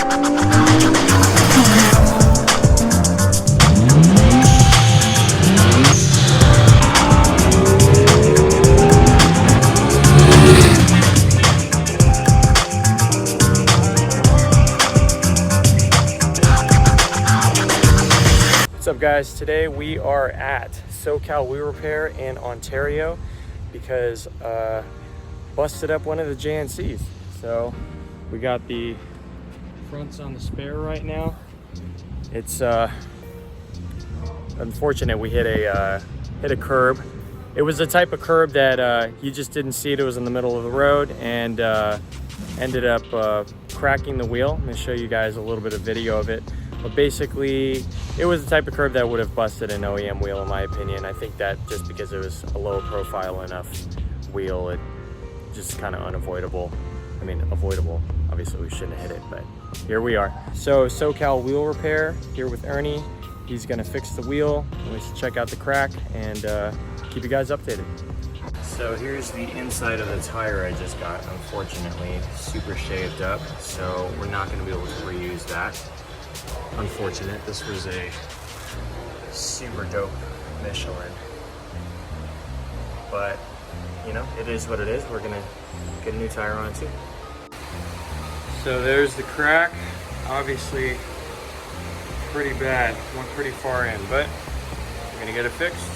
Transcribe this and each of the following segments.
What's up guys, today we are at Socal Wheel Repair in Ontario because busted up one of the JNCs. So we got the fronts on the spare right now. It's unfortunate we hit a curb. It was the type of curb that you just didn't see it. It was in the middle of the road and ended up cracking the wheel. I'm gonna show you guys a little bit of video of it. But basically, it was the type of curb that would have busted an OEM wheel, in my opinion. I think that just because it was a low profile enough wheel, it just kind of unavoidable. I mean, avoidable. Obviously, we shouldn't have hit it, but here we are. So, Socal Wheel Repair here with Ernie. He's gonna fix the wheel. Let's check out the crack and keep you guys updated. So here's the inside of the tire I just got. Unfortunately, super shaved up, so we're not gonna be able to reuse that. Unfortunate. This was a super dope Michelin, but you know, it is what it is. We're gonna get a new tire on too. So there's the crack. Obviously pretty bad, went pretty far in, but we're gonna get it fixed.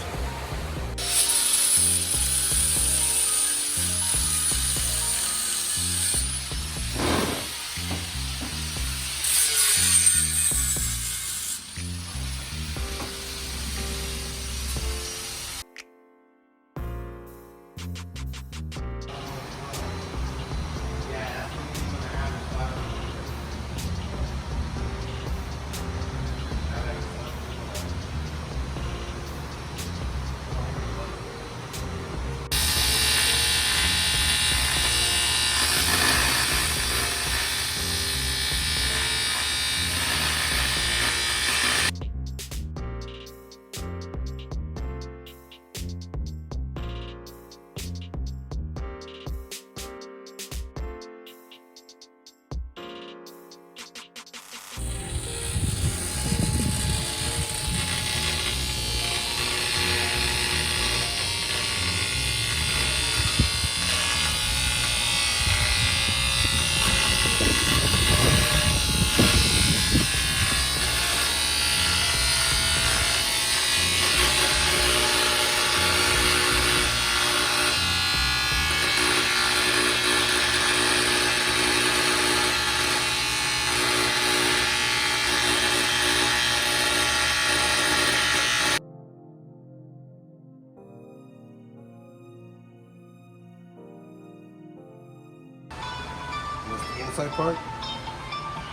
The inside part?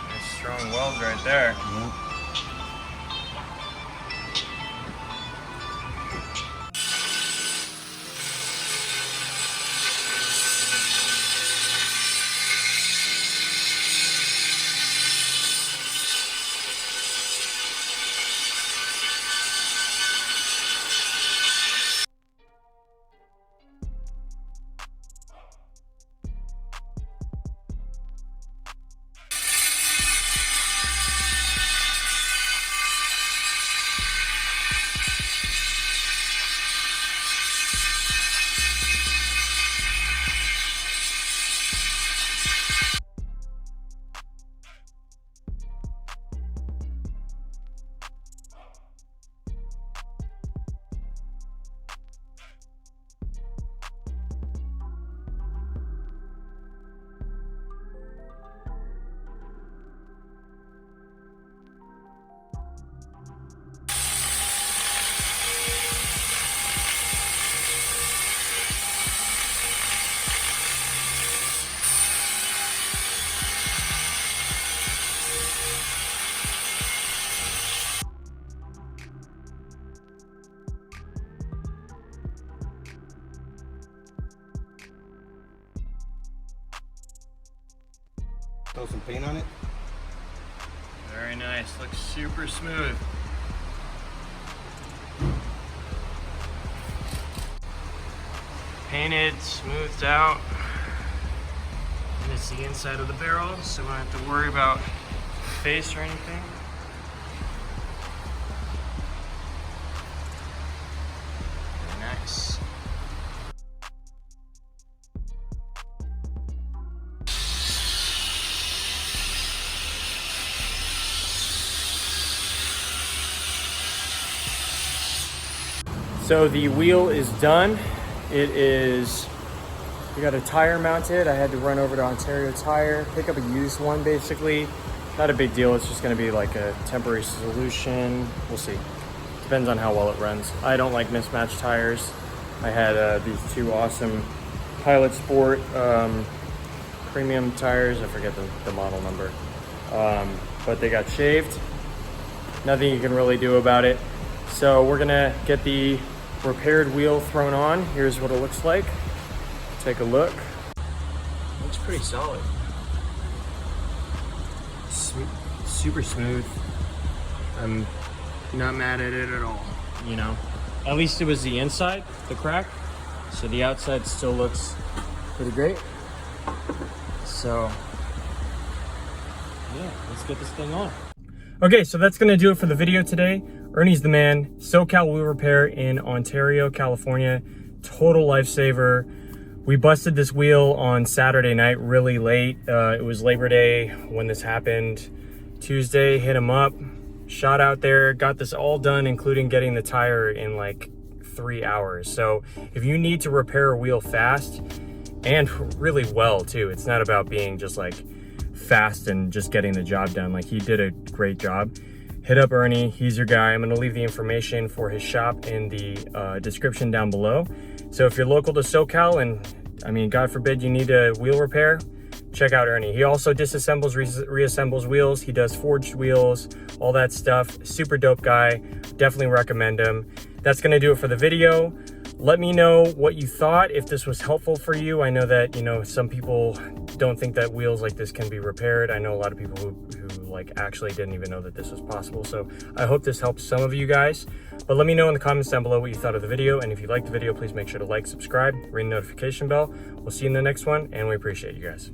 There's strong welds right there. Throw some paint on it. Very nice, looks super smooth. Painted, smoothed out. And it's the inside of the barrel, so we don't have to worry about face or anything. Very nice. So the wheel is done. It is, we got a tire mounted. I had to run over to Ontario Tire, pick up a used one basically. Not a big deal, it's just gonna be like a temporary solution. We'll see. Depends on how well it runs. I don't like mismatched tires. I had these two awesome Pilot Sport premium tires. I forget the model number. But they got shaved. Nothing you can really do about it. So we're gonna get the repaired wheel thrown on. Here's what it looks like. Take a look. Looks pretty solid. Super smooth. I'm not mad at it at all, you know. At least it was the inside, the crack. So the outside still looks pretty great. So yeah, let's get this thing on. Okay, so that's gonna do it for the video today. Ernie's the man. Socal Wheel Repair in Ontario, California. Total lifesaver. We busted this wheel on Saturday night really late. It was Labor Day when this happened. Tuesday, hit him up, shot out there, got this all done, including getting the tire in like 3 hours. So if you need to repair a wheel fast and really well too, it's not about being just like fast and just getting the job done. Like, he did a great job. Hit up Ernie, he's your guy. I'm gonna leave the information for his shop in the description down below. So if you're local to SoCal and, I mean, God forbid you need a wheel repair, check out Ernie. He also disassembles, reassembles wheels. He does forged wheels, all that stuff. Super dope guy. Definitely recommend him. That's gonna do it for the video. Let me know what you thought, if this was helpful for you. I know that, you know, some people don't think that wheels like this can be repaired. I know a lot of people who like actually didn't even know that this was possible. So I hope this helps some of you guys. But let me know in the comments down below what you thought of the video. And if you liked the video, please make sure to like, subscribe, ring the notification bell. We'll see you in the next one, and we appreciate you guys.